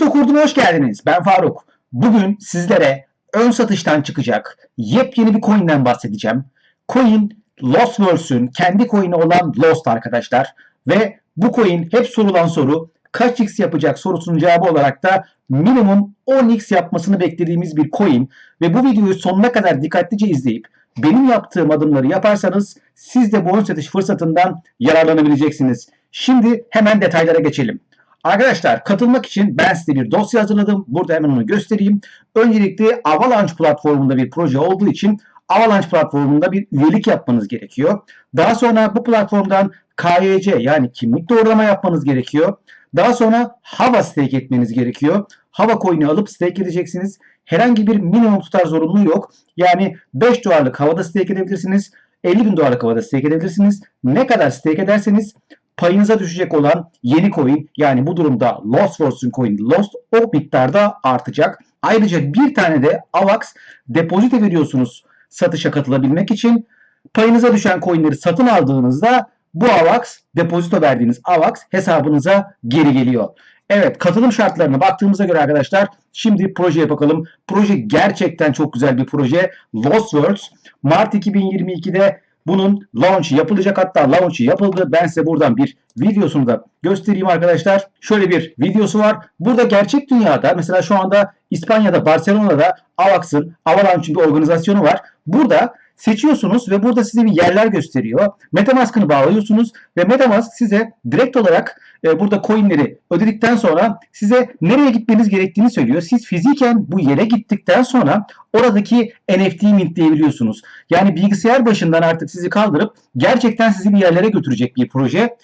Kripto Kurdu'na hoş geldiniz. Ben Faruk. Bugün sizlere ön satıştan çıkacak yepyeni bir coin'den bahsedeceğim. Coin Lostverse'ün kendi coin'i olan Lost arkadaşlar. Ve bu coin hep sorulan soru kaç x yapacak sorusunun cevabı olarak da minimum 10x yapmasını beklediğimiz bir coin. Ve bu videoyu sonuna kadar dikkatlice izleyip benim yaptığım adımları yaparsanız siz de bu ön satış fırsatından yararlanabileceksiniz. Şimdi hemen detaylara geçelim. Arkadaşlar katılmak için ben size bir dosya hazırladım. Burada hemen onu göstereyim. Öncelikle Avalanche platformunda bir proje olduğu için Avalanche platformunda bir üyelik yapmanız gerekiyor. Daha sonra bu platformdan KYC yani kimlik doğrulama yapmanız gerekiyor. Daha sonra Hava stake etmeniz gerekiyor. Hava coin'i alıp stake edeceksiniz. Herhangi bir minimum tutar zorunluluğu yok. Yani 5 dolarlık havada stake edebilirsiniz. 50 bin dolarlık havada stake edebilirsiniz. Ne kadar stake ederseniz payınıza düşecek olan yeni coin yani bu durumda Lostverse'ün coin Lost o miktarda artacak. Ayrıca bir tane de AVAX depozito veriyorsunuz satışa katılabilmek için. Payınıza düşen coinleri satın aldığınızda bu AVAX depozito verdiğiniz AVAX hesabınıza geri geliyor. Evet, katılım şartlarına baktığımıza göre arkadaşlar şimdi projeye bakalım. Proje gerçekten çok güzel bir proje. Lostverse Mart 2022'de bunun launch'ı yapılacak, hatta launch'ı yapıldı. Ben size buradan bir videosunu da göstereyim arkadaşlar. Şöyle bir videosu var. Burada gerçek dünyada mesela şu anda İspanya'da Barcelona'da AVAX'ın Avalanche'ın bir organizasyonu var. Burada seçiyorsunuz ve burada size bir yerler gösteriyor. MetaMask'ını bağlıyorsunuz ve MetaMask size direkt olarak burada coinleri ödedikten sonra size nereye gitmeniz gerektiğini söylüyor. Siz fiziken bu yere gittikten sonra oradaki NFT'yi mintleyebiliyorsunuz. Yani bilgisayar başından artık sizi kaldırıp gerçekten sizi bir yerlere götürecek bir proje.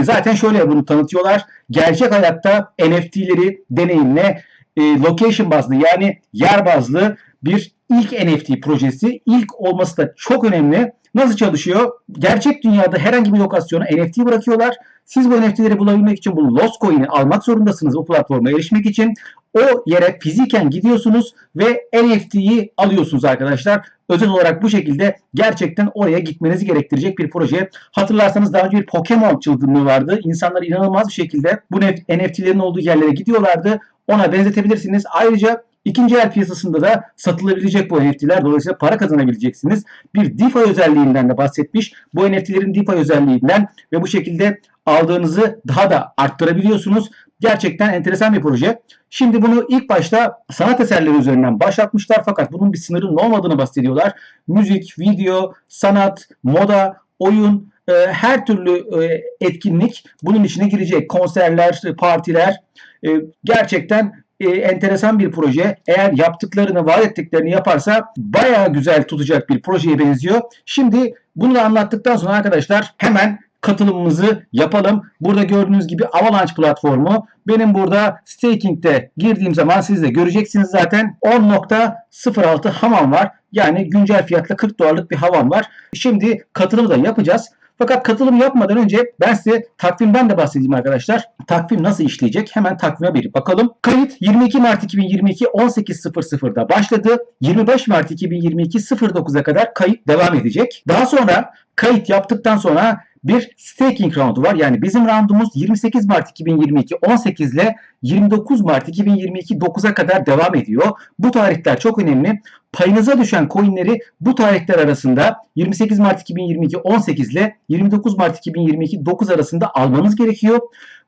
Zaten şöyle bunu tanıtıyorlar. Gerçek hayatta NFT'leri deneyimle location bazlı yani yer bazlı bir ilk NFT projesi. İlk olması da çok önemli. Nasıl çalışıyor? Gerçek dünyada herhangi bir lokasyona NFT bırakıyorlar. Siz bu NFT'leri bulabilmek için bu Lost Coin'i almak zorundasınız bu platforma erişmek için. O yere fiziken gidiyorsunuz ve NFT'yi alıyorsunuz arkadaşlar. Özel olarak bu şekilde gerçekten oraya gitmenizi gerektirecek bir proje. Hatırlarsanız daha önce bir Pokemon çılgınlığı vardı. İnsanlar inanılmaz bir şekilde bu NFT'lerin olduğu yerlere gidiyorlardı. Ona benzetebilirsiniz. Ayrıca İkinci el piyasasında da satılabilecek bu NFT'ler. Dolayısıyla para kazanabileceksiniz. Bir DeFi özelliğinden de bahsetmiş. Bu NFT'lerin DeFi özelliğinden ve bu şekilde aldığınızı daha da arttırabiliyorsunuz. Gerçekten enteresan bir proje. Şimdi bunu ilk başta sanat eserleri üzerinden başlatmışlar fakat bunun bir sınırının olmadığını bahsediyorlar. Müzik, video, sanat, moda, oyun, her türlü etkinlik bunun içine girecek. Konserler, partiler gerçekten enteresan bir proje. Eğer yaptıklarını, vaat ettiklerini yaparsa bayağı güzel tutacak bir projeye benziyor. Şimdi bunu da anlattıktan sonra arkadaşlar hemen katılımımızı yapalım. Burada gördüğünüz gibi Avalanche platformu. Benim burada staking'de girdiğim zaman siz de göreceksiniz zaten 10.06 havam var. Yani güncel fiyatla 40 dolarlık bir havam var. Şimdi katılımı da yapacağız. Fakat katılım yapmadan önce ben size takvimden de bahsedeyim arkadaşlar. Takvim nasıl işleyecek? Hemen takvime bir bakalım. Kayıt 22 Mart 2022 18.00'da başladı. 25 Mart 2022 09'a kadar kayıt devam edecek. Daha sonra kayıt yaptıktan sonra bir staking roundu var. Yani bizim roundumuz 28 Mart 2022 18 ile 29 Mart 2022 9'a kadar devam ediyor. Bu tarihler çok önemli. Payınıza düşen coinleri bu tarihler arasında 28 Mart 2022 18 ile 29 Mart 2022 9 arasında almanız gerekiyor.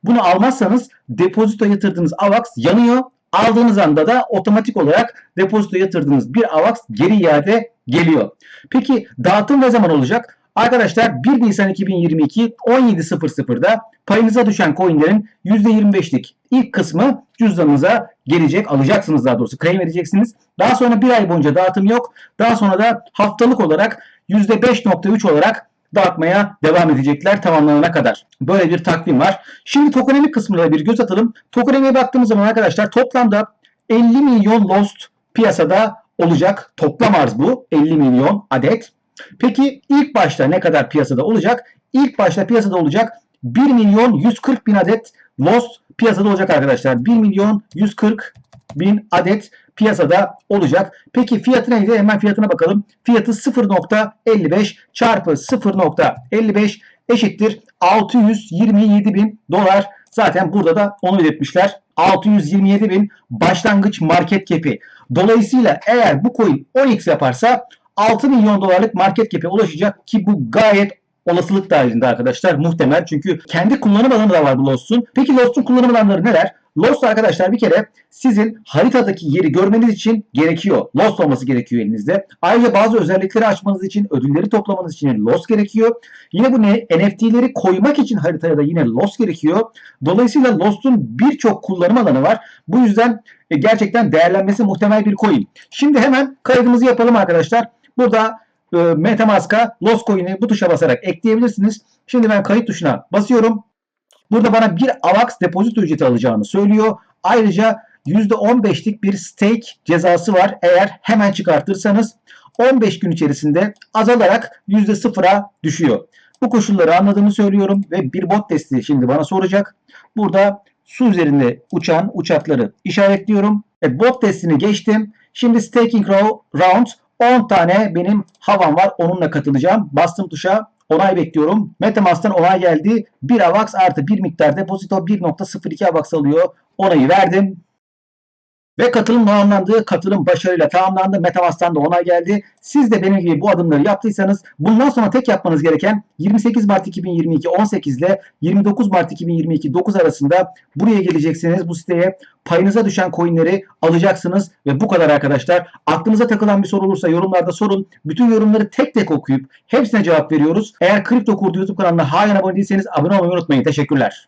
Bunu almazsanız depozito yatırdığınız AVAX yanıyor. Aldığınız anda da otomatik olarak depozito yatırdığınız bir AVAX geri iade geliyor. Peki dağıtım ne zaman olacak? Arkadaşlar 1 Nisan 2022 17.00'da payınıza düşen coinlerin %25'lik ilk kısmı cüzdanınıza gelecek. Alacaksınız daha doğrusu. Claim edeceksiniz. Daha sonra bir ay boyunca dağıtım yok. Daha sonra da haftalık olarak %5.3 olarak dağıtmaya devam edecekler tamamlanana kadar. Böyle bir takvim var. Şimdi tokenomic kısmına bir göz atalım. Tokenomics'e baktığımız zaman arkadaşlar toplamda 50 milyon Lost piyasada olacak. Toplam arz bu. 50 milyon adet. Peki ilk başta ne kadar piyasada olacak? İlk başta piyasada olacak 1 milyon 140 bin adet Lost piyasada olacak arkadaşlar. 1 milyon 140 bin adet piyasada olacak. Peki fiyatı neydi? Hemen fiyatına bakalım. Fiyatı 0.55 çarpı 0.55 eşittir 627 bin dolar. Zaten burada da onu belirtmişler. 627.000 başlangıç market cap'i. Dolayısıyla eğer bu coin 10x yaparsa 6 milyon dolarlık market cap'e ulaşacak ki bu gayet olasılık dahilinde arkadaşlar. Muhtemel, çünkü kendi kullanım alanı da var bu Lost'un. Peki Lost'un kullanım alanları neler? Lost arkadaşlar bir kere sizin haritadaki yeri görmeniz için gerekiyor. Lost olması gerekiyor elinizde. Ayrıca bazı özellikleri açmanız için, ödülleri toplamanız için Lost gerekiyor. Yine bu NFT'leri koymak için haritaya da yine Lost gerekiyor. Dolayısıyla Lost'un birçok kullanım alanı var. Bu yüzden gerçekten değerlenmesi muhtemel bir coin. Şimdi hemen kaydımızı yapalım arkadaşlar. Burada MetaMask'a Lost coin'i bu tuşa basarak ekleyebilirsiniz. Şimdi ben kayıt tuşuna basıyorum. Burada bana bir AVAX depozito ücreti alacağını söylüyor. Ayrıca %15'lik bir stake cezası var. Eğer hemen çıkartırsanız 15 gün içerisinde azalarak %0'a düşüyor. Bu koşulları anladığımı söylüyorum ve bir bot testi şimdi bana soracak. Burada su üzerinde uçan uçakları işaretliyorum. Bot testini geçtim. Şimdi staking round 10 tane benim havam var. Onunla katılacağım. Bastım tuşa. Onay bekliyorum. MetaMask'tan onay geldi. 1 AVAX artı bir miktar depozito 1.02 AVAX alıyor. Onayı verdim. Ve katılım tamamlandı. Katılım başarıyla tamamlandı. MetaMask'tan da onay geldi. Siz de benim gibi bu adımları yaptıysanız bundan sonra tek yapmanız gereken 28 Mart 2022 18 ile 29 Mart 2022 9 arasında buraya geleceksiniz. Bu siteye payınıza düşen coinleri alacaksınız ve bu kadar arkadaşlar. Aklınıza takılan bir soru olursa yorumlarda sorun. Bütün yorumları tek tek okuyup hepsine cevap veriyoruz. Eğer Kripto Kurdu YouTube kanalına halen abone değilseniz abone olmayı unutmayın. Teşekkürler.